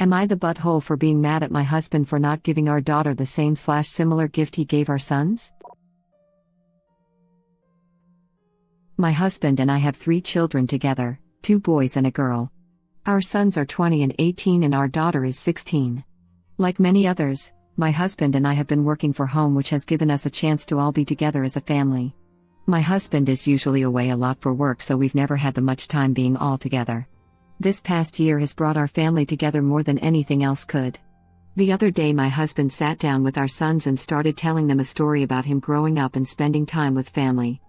Am I the butthole for being mad at my husband for not giving our daughter the same/similar gift he gave our sons? My husband and I have 3 children together, 2 boys and a girl. Our sons are 20 and 18 and our daughter is 16. Like many others, my husband and I have been working from home, which has given us a chance to all be together as a family. My husband is usually away a lot for work, so we've never had much time being all together. This past year has brought our family together more than anything else could. The other day my husband sat down with our sons and started telling them a story about him growing up and spending time with family.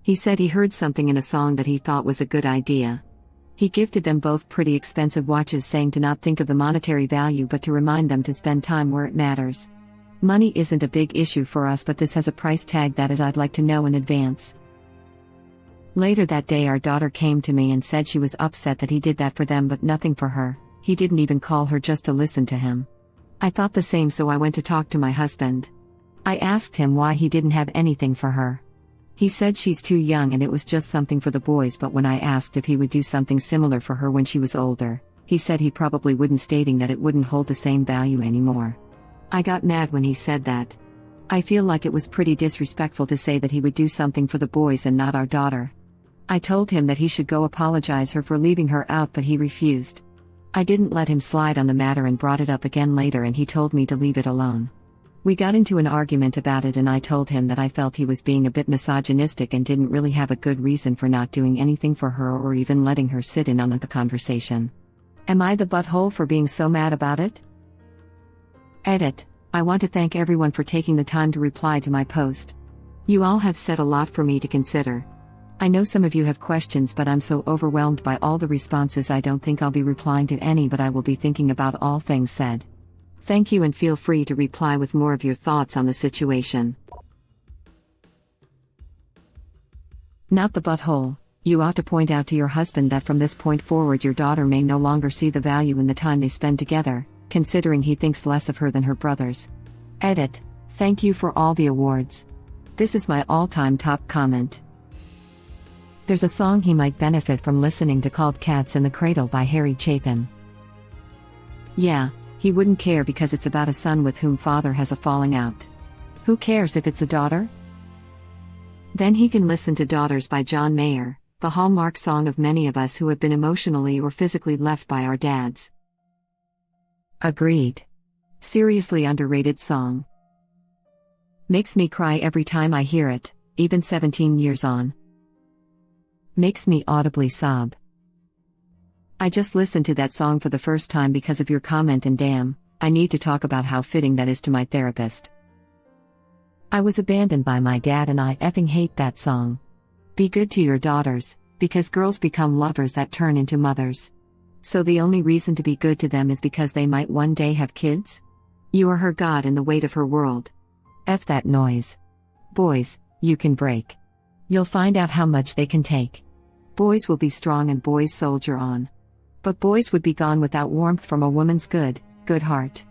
He said he heard something in a song that he thought was a good idea. He gifted them both pretty expensive watches, saying to not think of the monetary value but to remind them to spend time where it matters. Money isn't a big issue for us, but this has a price tag that I'd like to know in advance. Later that day our daughter came to me and said she was upset that he did that for them but nothing for her. He didn't even call her just to listen to him. I thought the same, so I went to talk to my husband. I asked him why he didn't have anything for her. He said she's too young and it was just something for the boys, but when I asked if he would do something similar for her when she was older, he said he probably wouldn't, stating that it wouldn't hold the same value anymore. I got mad when he said that. I feel like it was pretty disrespectful to say that he would do something for the boys and not our daughter. I told him that he should go apologize her for leaving her out, but he refused. I didn't let him slide on the matter and brought it up again later, and he told me to leave it alone. We got into an argument about it and I told him that I felt he was being a bit misogynistic and didn't really have a good reason for not doing anything for her or even letting her sit in on the conversation. Am I the butthole for being so mad about it? Edit. I want to thank everyone for taking the time to reply to my post. You all have said a lot for me to consider. I know some of you have questions, but I'm so overwhelmed by all the responses I don't think I'll be replying to any, but I will be thinking about all things said. Thank you, and feel free to reply with more of your thoughts on the situation. Not the butthole. You ought to point out to your husband that from this point forward your daughter may no longer see the value in the time they spend together, considering he thinks less of her than her brothers. Edit. Thank you for all the awards. This is my all-time top comment. There's a song he might benefit from listening to called Cats in the Cradle by Harry Chapin. Yeah, he wouldn't care because it's about a son with whom father has a falling out. Who cares if it's a daughter? Then he can listen to Daughters by John Mayer, the hallmark song of many of us who have been emotionally or physically left by our dads. Agreed. Seriously underrated song. Makes me cry every time I hear it, even 17 years on. Makes me audibly sob. I just listened to that song for the first time because of your comment, and damn, I need to talk about how fitting that is to my therapist. I was abandoned by my dad and I effing hate that song. Be good to your daughters, because girls become lovers that turn into mothers. So the only reason to be good to them is because they might one day have kids? You are her God and the weight of her world. F that noise. Boys, you can break. You'll find out how much they can take. Boys will be strong and boys soldier on. But boys would be gone without warmth from a woman's good heart.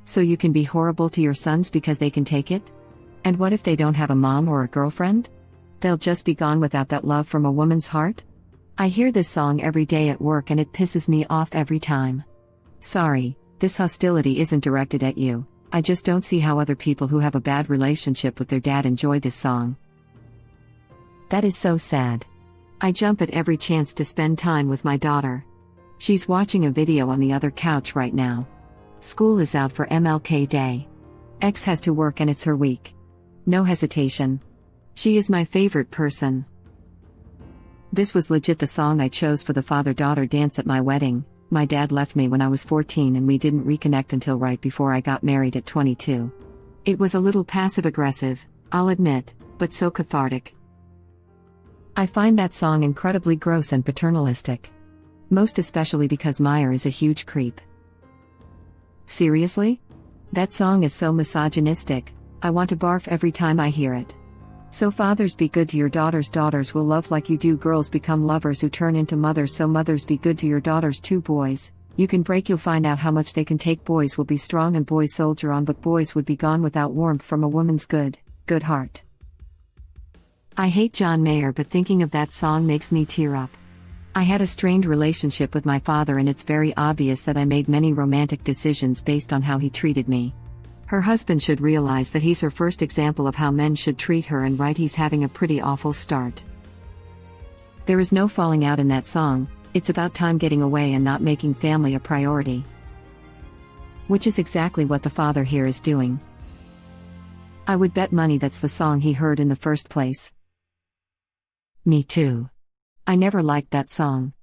So you can be horrible to your sons because they can take it? And what if they don't have a mom or a girlfriend? They'll just be gone without that love from a woman's heart? I hear this song every day at work and it pisses me off every time. Sorry, this hostility isn't directed at you. I just don't see how other people who have a bad relationship with their dad enjoy this song. That is so sad. I jump at every chance to spend time with my daughter. She's watching a video on the other couch right now. School is out for MLK Day. X has to work and it's her week. No hesitation. She is my favorite person. This was legit the song I chose for the father-daughter dance at my wedding. My dad left me when I was 14 and we didn't reconnect until right before I got married at 22. It was a little passive-aggressive, I'll admit, but so cathartic. I find that song incredibly gross and paternalistic. Most especially because Meyer is a huge creep. Seriously? That song is so misogynistic, I want to barf every time I hear it. So fathers, be good to your daughters. Daughters will love like you do. Girls become lovers who turn into mothers. So mothers, be good to your daughters too. Boys, you can break, you'll find out how much they can take. Boys will be strong and boys soldier on, but boys would be gone without warmth from a woman's good heart. I hate John Mayer, but thinking of that song makes me tear up. I had a strained relationship with my father, and it's very obvious that I made many romantic decisions based on how he treated me. Her husband should realize that he's her first example of how men should treat her, and right, he's having a pretty awful start. There is no falling out in that song, it's about time getting away and not making family a priority. Which is exactly what the father here is doing. I would bet money that's the song he heard in the first place. Me too. I never liked that song.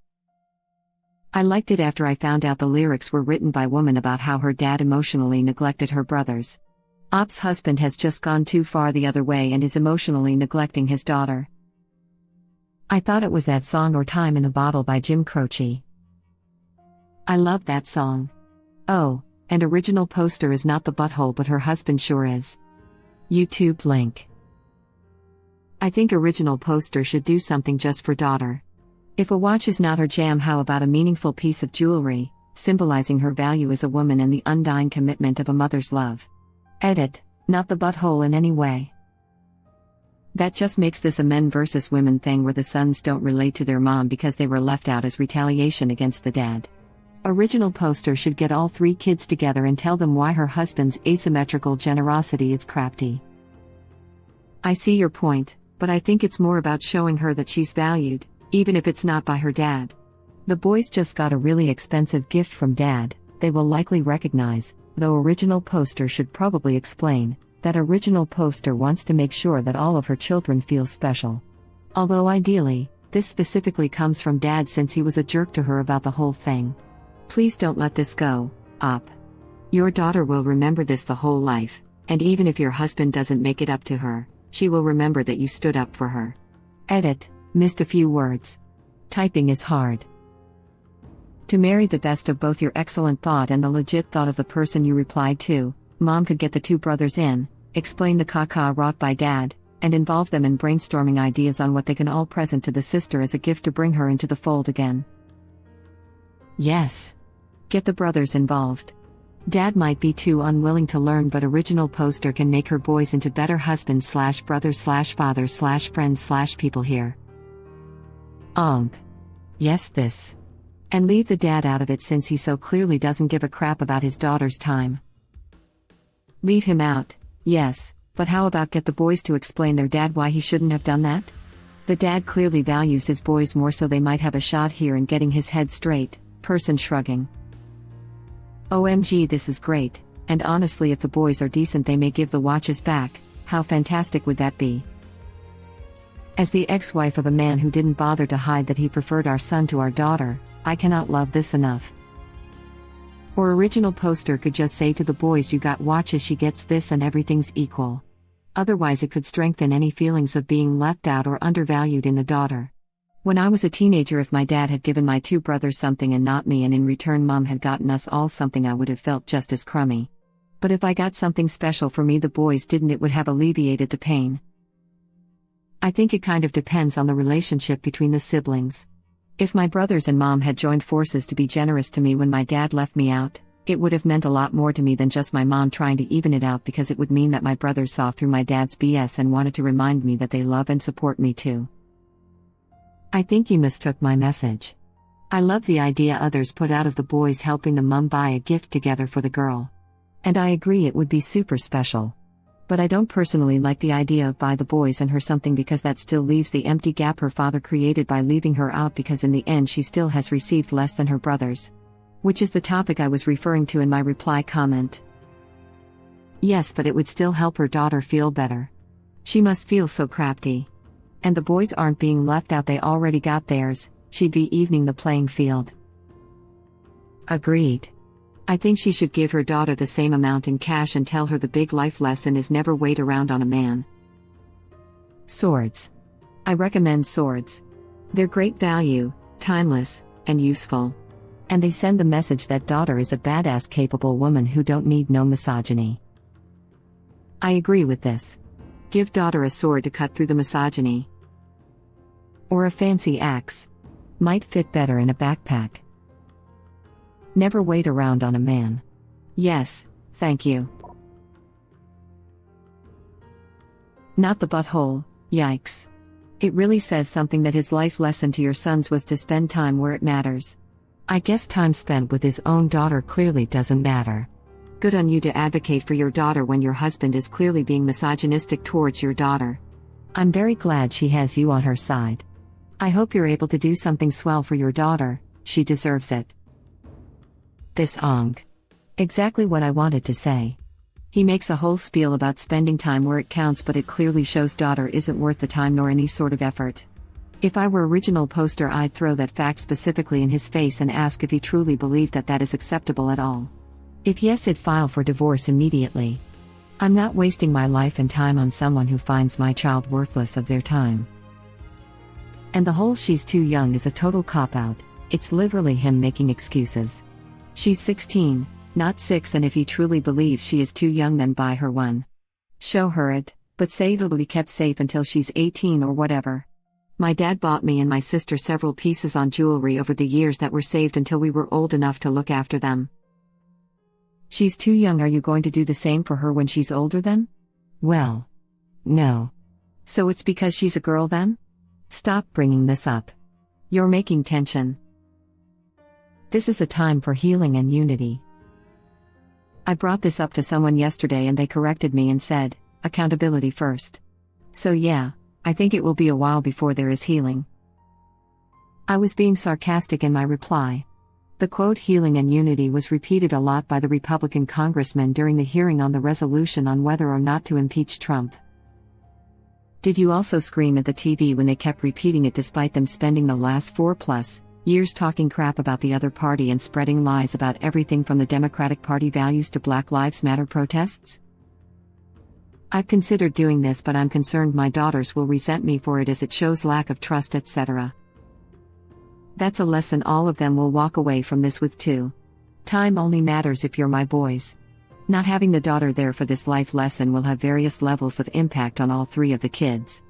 I liked it after I found out the lyrics were written by a woman about how her dad emotionally neglected her brothers. Op's husband has just gone too far the other way and is emotionally neglecting his daughter. I thought it was that song or Time in a Bottle by Jim Croce. I love that song. Oh, and original poster is not the butthole, but her husband sure is. YouTube link. I think original poster should do something just for daughter. If a watch is not her jam, how about a meaningful piece of jewelry, symbolizing her value as a woman and the undying commitment of a mother's love? Edit, not the butthole in any way. That just makes this a men versus women thing where the sons don't relate to their mom because they were left out as retaliation against the dad. Original poster should get all 3 kids together and tell them why her husband's asymmetrical generosity is crafty. I see your point, but I think it's more about showing her that she's valued, even if it's not by her dad. The boys just got a really expensive gift from dad, they will likely recognize, though original poster should probably explain, that original poster wants to make sure that all of her children feel special. Although ideally, this specifically comes from dad since he was a jerk to her about the whole thing. Please don't let this go, Op. Your daughter will remember this the whole life, and even if your husband doesn't make it up to her, she will remember that you stood up for her. Edit, missed a few words. Typing is hard. To marry the best of both your excellent thought and the legit thought of the person you replied to, mom could get the 2 brothers in, explain the caca wrought by dad, and involve them in brainstorming ideas on what they can all present to the sister as a gift to bring her into the fold again. Yes. Get the brothers involved. Dad might be too unwilling to learn, but original poster can make her boys into better husbands/brothers/fathers/friends/people here. Yes, this. And leave the dad out of it since he so clearly doesn't give a crap about his daughter's time. Leave him out, yes, but how about get the boys to explain their dad why he shouldn't have done that? The dad clearly values his boys more, so they might have a shot here in getting his head straight. Person shrugging. OMG, this is great, and honestly, if the boys are decent, they may give the watches back. How fantastic would that be? As the ex-wife of a man who didn't bother to hide that he preferred our son to our daughter, I cannot love this enough. Or original poster could just say to the boys, you got watches, she gets this, and everything's equal. Otherwise it could strengthen any feelings of being left out or undervalued in the daughter. When I was a teenager, if my dad had given my 2 brothers something and not me, and in return mom had gotten us all something, I would have felt just as crummy. But if I got something special for me, the boys didn't, it would have alleviated the pain. I think it kind of depends on the relationship between the siblings. If my brothers and mom had joined forces to be generous to me when my dad left me out, it would have meant a lot more to me than just my mom trying to even it out, because it would mean that my brothers saw through my dad's BS and wanted to remind me that they love and support me too. I think you mistook my message. I love the idea others put out of the boys helping the mom buy a gift together for the girl. And I agree it would be super special. But I don't personally like the idea of buy the boys and her something, because that still leaves the empty gap her father created by leaving her out, because in the end she still has received less than her brothers. Which is the topic I was referring to in my reply comment. Yes, but it would still help her daughter feel better. She must feel so crafty. And the boys aren't being left out, they already got theirs, she'd be evening the playing field. Agreed. I think she should give her daughter the same amount in cash and tell her the big life lesson is never wait around on a man. Swords. I recommend swords. They're great value, timeless, and useful. And they send the message that daughter is a badass capable woman who don't need no misogyny. I agree with this. Give daughter a sword to cut through the misogyny. Or a fancy axe. Might fit better in a backpack. Never wait around on a man. Yes, thank you. Not the butthole, yikes. It really says something that his life lesson to your sons was to spend time where it matters. I guess time spent with his own daughter clearly doesn't matter. Good on you to advocate for your daughter when your husband is clearly being misogynistic towards your daughter. I'm very glad she has you on her side. I hope you're able to do something swell for your daughter, she deserves it. This ong. Exactly what I wanted to say. He makes a whole spiel about spending time where it counts, but it clearly shows daughter isn't worth the time nor any sort of effort. If I were original poster, I'd throw that fact specifically in his face and ask if he truly believed that that is acceptable at all. If yes, I'd file for divorce immediately. I'm not wasting my life and time on someone who finds my child worthless of their time. And the whole "she's too young" is a total cop-out. It's literally him making excuses. She's 16, not 6, and if he truly believes she is too young, then buy her one. Show her it, but say it'll be kept safe until she's 18 or whatever. My dad bought me and my sister several pieces on jewelry over the years that were saved until we were old enough to look after them. She's too young. Are you going to do the same for her when she's older then? Well, no. So it's because she's a girl then? Stop bringing this up. You're making tension. This is the time for healing and unity. I brought this up to someone yesterday and they corrected me and said, accountability first. So yeah, I think it will be a while before there is healing. I was being sarcastic in my reply. The quote "healing and unity" was repeated a lot by the Republican congressman during the hearing on the resolution on whether or not to impeach Trump. Did you also scream at the TV when they kept repeating it despite them spending the last 4+ years talking crap about the other party and spreading lies about everything from the Democratic Party values to Black Lives Matter protests? I've considered doing this, but I'm concerned my daughters will resent me for it as it shows lack of trust, etc. That's a lesson all of them will walk away from this with too. Time only matters if you're my boys. Not having the daughter there for this life lesson will have various levels of impact on all 3 of the kids.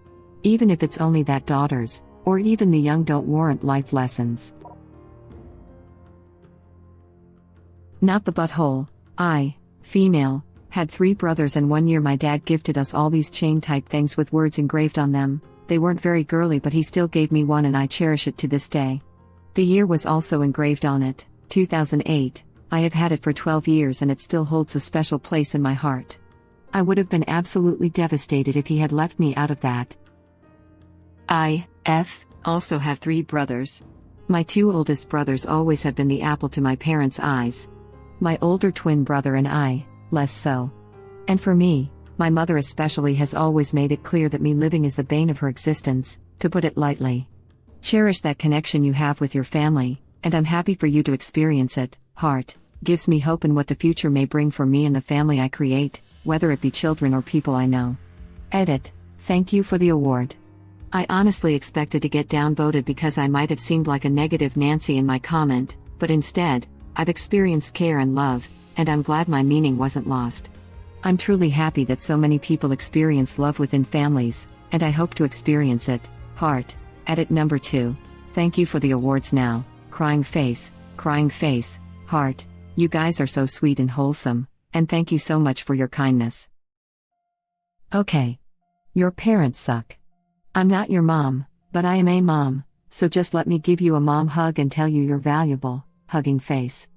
Even if it's only that daughters, or even the young, don't warrant life lessons. Not the butthole. I, female, had 3 brothers, and one year my dad gifted us all these chain type things with words engraved on them. They weren't very girly, but he still gave me one and I cherish it to this day. The year was also engraved on it, 2008. I have had it for 12 years and it still holds a special place in my heart. I would have been absolutely devastated if he had left me out of that. I also have 3 brothers. My 2 oldest brothers always have been the apple to my parents' eyes. My older twin brother and I, less so. And for me, my mother especially has always made it clear that me living is the bane of her existence, to put it lightly. Cherish that connection you have with your family, and I'm happy for you to experience it. Heart gives me hope in what the future may bring for me and the family I create, whether it be children or people I know. Edit. Thank you for the award. I honestly expected to get downvoted because I might have seemed like a negative Nancy in my comment, but instead, I've experienced care and love, and I'm glad my meaning wasn't lost. I'm truly happy that so many people experience love within families, and I hope to experience it. Heart. Edit number 2. Thank you for the awards now. Crying face. Heart. You guys are so sweet and wholesome, and thank you so much for your kindness. Okay. Your parents suck. I'm not your mom, but I am a mom, so just let me give you a mom hug and tell you you're valuable. Hugging face.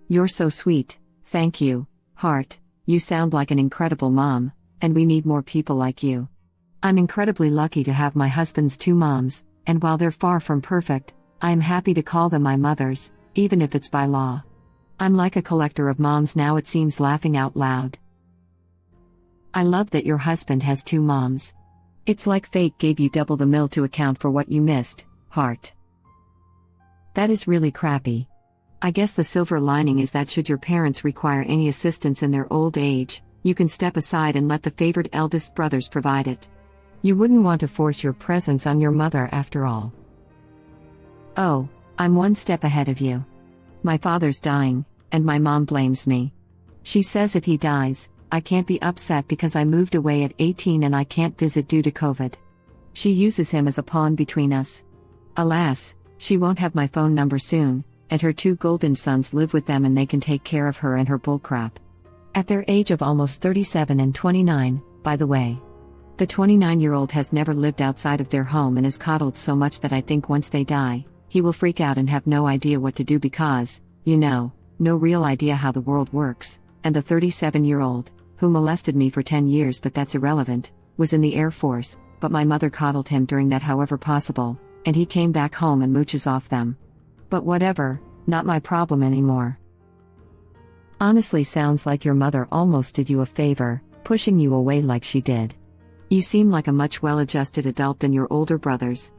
You're so sweet, thank you. Heart. You sound like an incredible mom, and we need more people like you. I'm incredibly lucky to have my husband's 2 moms, and while they're far from perfect, I am happy to call them my mothers, even if it's by law. I'm like a collector of moms now, it seems, laughing out loud. I love that your husband has 2 moms. It's like fate gave you double the mill to account for what you missed. Heart. That is really crappy. I guess the silver lining is that should your parents require any assistance in their old age, you can step aside and let the favored eldest brothers provide it. You wouldn't want to force your presence on your mother after all. Oh, I'm one step ahead of you. My father's dying, and my mom blames me. She says if he dies, I can't be upset because I moved away at 18 and I can't visit due to COVID. She uses him as a pawn between us. Alas, she won't have my phone number soon, and her 2 golden sons live with them and they can take care of her and her bullcrap. At their age of almost 37 and 29, by the way. The 29-year-old has never lived outside of their home and is coddled so much that I think once they die, he will freak out and have no idea what to do because, no real idea how the world works. And the 37-year-old, who molested me for 10 years but that's irrelevant, was in the Air Force, but my mother coddled him during that however possible, and he came back home and mooches off them. But whatever, not my problem anymore. Honestly, sounds like your mother almost did you a favor, pushing you away like she did. You seem like a much well-adjusted adult than your older brothers.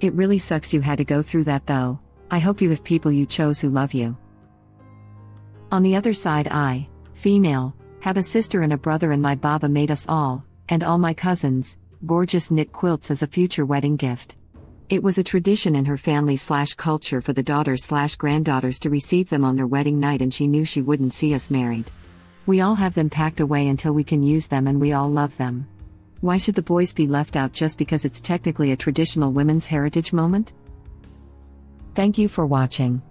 It really sucks you had to go through that though. I hope you have people you chose who love you. On the other side, I, female, have a sister and a brother, and my baba made us all, and all my cousins, gorgeous knit quilts as a future wedding gift. It was a tradition in her family/culture for the daughters/granddaughters to receive them on their wedding night, and she knew she wouldn't see us married. We all have them packed away until we can use them, and we all love them. Why should the boys be left out just because it's technically a traditional women's heritage moment? Thank you for watching.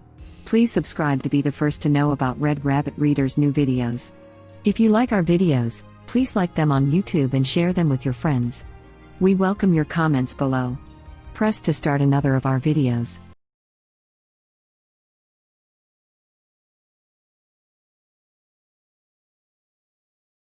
Please subscribe to be the first to know about Red Rabbit Reader's new videos. If you like our videos, please like them on YouTube and share them with your friends. We welcome your comments below. Press to start another of our videos.